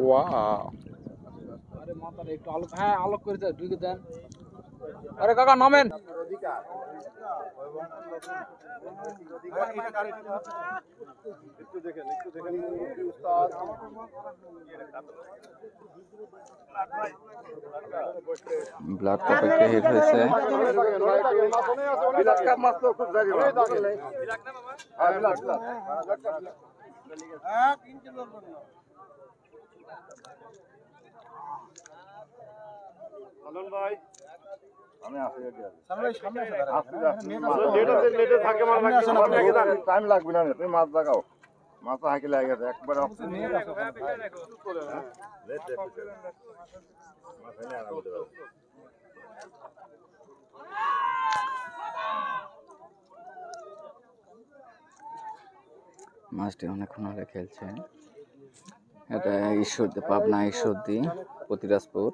Wow আরে মাথাটা একটু আলোক, হ্যাঁ আলোক করে দেন, ঢুকে দেন। আরে কাকা নামেন। ব্লাড কাপে হিট হয়েছে। টাইম লাগবে না, তুমি মাছ লাগাও, মাছ হাঁকি লাগে গেছে একবার। মাছটি অনেকক্ষণ ধরে খেলছে। এটা ঈশ্বরদী, পাবনা ঈশ্বরদী প্রতিরাজপুর।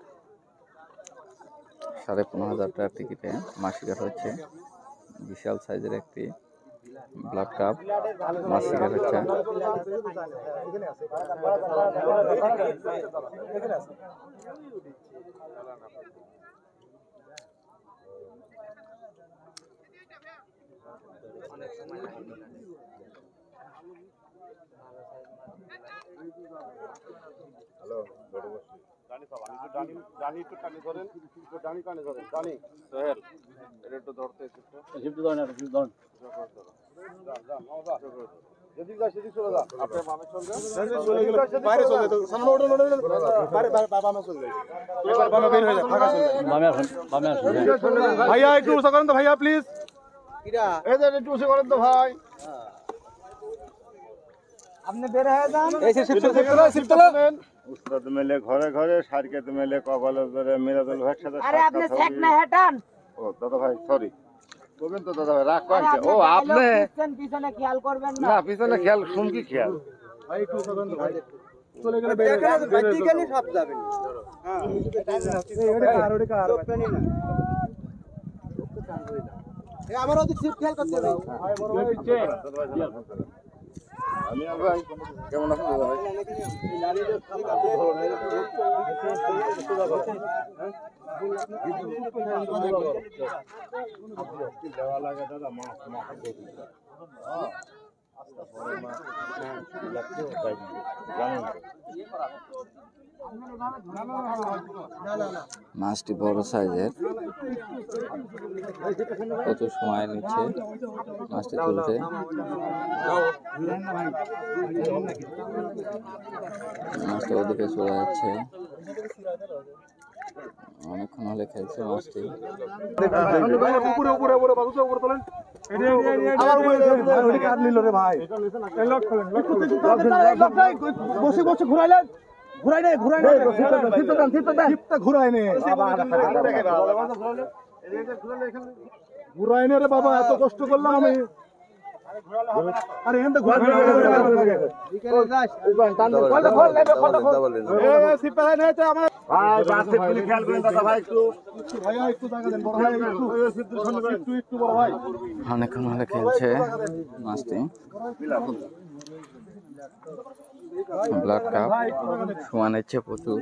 15,500 টাকার টিকিটে মাছ শিকার হচ্ছে। বিশাল সাইজের একটি ব্লাড কাপ মাছ শিকার হচ্ছে। হ্যালো, জানি একটু টানি ধরেন, জানি টানি ধরেন, জানি সোহেল এটা একটু ধরতে যেদিক যায় সেদিক চলে যা। আপনার মামের সঙ্গে বাইরে চলে যেত, সামনে ওঠে বামে চলে যায়, বামে বের হয়ে যায়, ফাঁকা চলে যায়। ভাইয়া একটু উঁচা করেন তো ভাইয়া প্লিজ। এই যে একটু উঁচা করেন তো ভাই। আপনি বের হয়ে যান। উস্তাদ মেলে ঘরে ঘরে, সারকেত মেলে কপালে ধরে, মিরাজুল ভাইয়ের সাথে। আরে আপনি চেক না হেটান। ও দাদা ভাই সরি করবেন তো দাদা ভাই, রাগ করেন। ও আপনি পিছনে খেয়াল করবেন না, পিছনে খেয়াল শুনকি খেয়াল ভাই একটু ভাই চলে গেলে ভাই সব যাবেন। হ্যাঁ এটা কার ওটা কার এই আমার ওদিক সিট খেয়াল করতে হবে ভাই। বড় ভাই আমি আর ভাই কেমন আছেন দাদা ভাই? দেওয়া লাগে দাদা মাছ মাছটি বড় সাইজের, প্রচুর সময় নিচ্ছে মাছটি তুলতে। মাছটা ওদিকে চলে যাচ্ছে, অনেকক্ষণ হলে খেলছে মাছটি। বসে বসে ঘুরাইলেন, ঘুরাই নে ঘুরাই নে ঘুরাই নে ঘুরাই নে রে বাবা, এত কষ্ট করলাম আমি। আরে এখান থেকে অনেকক্ষণ হলে খেলছে মাছটি। ব্লাড কাপ সময় নিচ্ছে প্রচুর।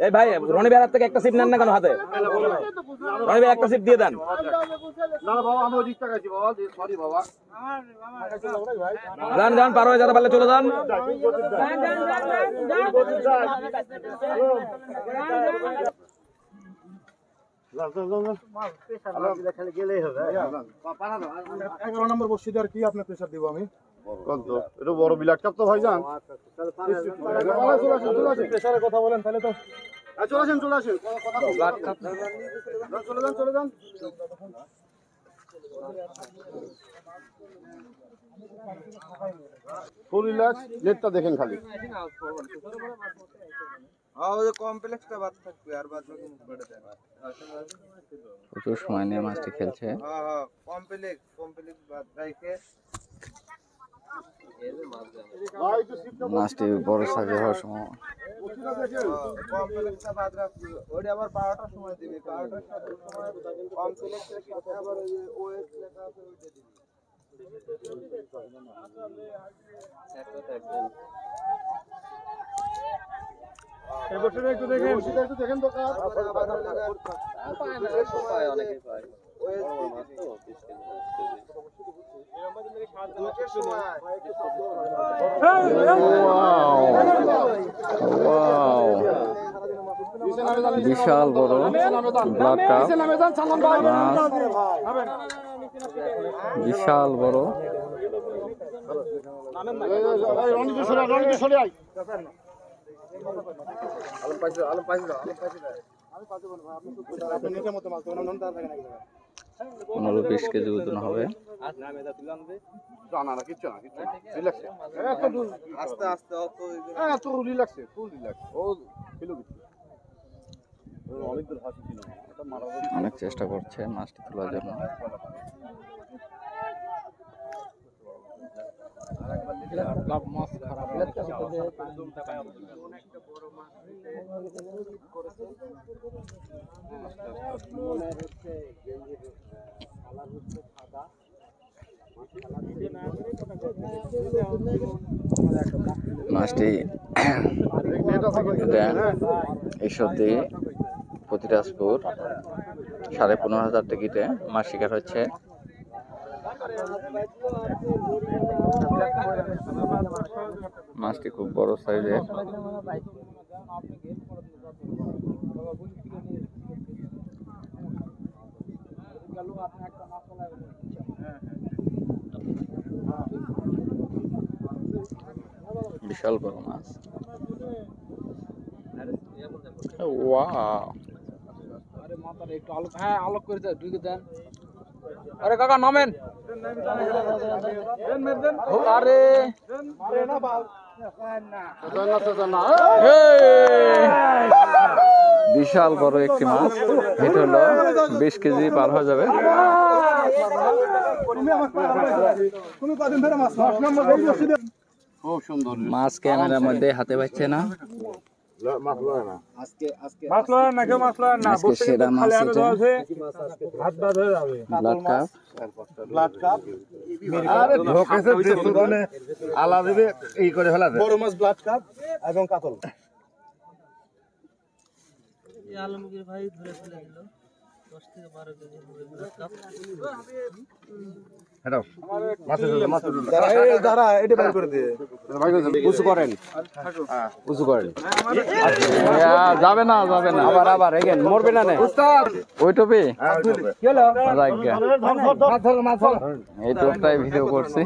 এই ভাই রনি ভাইয়ের থেকে একটা সিট নেন না কেন হাতে? রনি ভাই একটা সিট দিয়ে দেন। যান যান, পার হয়ে যেতে পারলে চলে যান। 11 নম্বর বসিতে আর কি আপনার প্রেসার দিব আমি এটা বড় বিলাট কাপ তো ভাইজান প্রেসারের কথা বলেন তাহলে তো চলে আসেন কথা ব্লাড কাপ চলে যান ফুল রিল্যাক্স লেটটা দেখেন খালি কমপ্লেক্সটা বাদ থাকবে আর বাদ বাকি মুখ বেড়ে দেয় প্রচুর সময় নিয়ে মাছটি খেলছে। কমপ্লেক্স বাদ রাখে মাছটি বড় সাইজের হওয়ার সময় কমপ্লেক্সটা বাদ রাখবে ওটা আবার 12টার সময় দিবি 12টার সময় কমপ্লেক্সের সাথে আবার ওই ওএস লেখা আছে ওইটা দিবি একটু দেখেন তো পায় অনেকেই পায় বিশাল বড় ব্লাড কাপ বিশাল বড় পনেরো 20 কেজি ওজন হবে। আস্তে আস্তে অনেক চেষ্টা করছে মাছটি তোলার জন্য। মাছটি ঈশ্বরদী প্রতিরাজপুর 15,500 টিকিটে মাছ শিকার হচ্ছে। মাছটি খুব বড় সাইজের। বিশাল বড় মাছ। ওয়াও, আরে মাথার একটু আলো আলোক করে ঢুকে দেন। আরে কাকা নামেন। আরে বিশাল বড় একটি মাছ। এটা হলো 20 কেজি পার হয়ে যাবে। খুব সুন্দর মাছ ক্যামেরার মধ্যে হাতে পাচ্ছে না। আজকে সেরা মাছ এটা ব্লাড কাপ আলা দেবে এই করে ফেলা বড় মাছ ব্লাড কাপ এবং কাতল। আলমগীর ভাই ধরে ফেলে দিল 10 থেকে 12 কেজি ব্লাড কাপ। যাবে না আবার মরবে না ওই টপি এই টোপটাই ভিডিও করছি।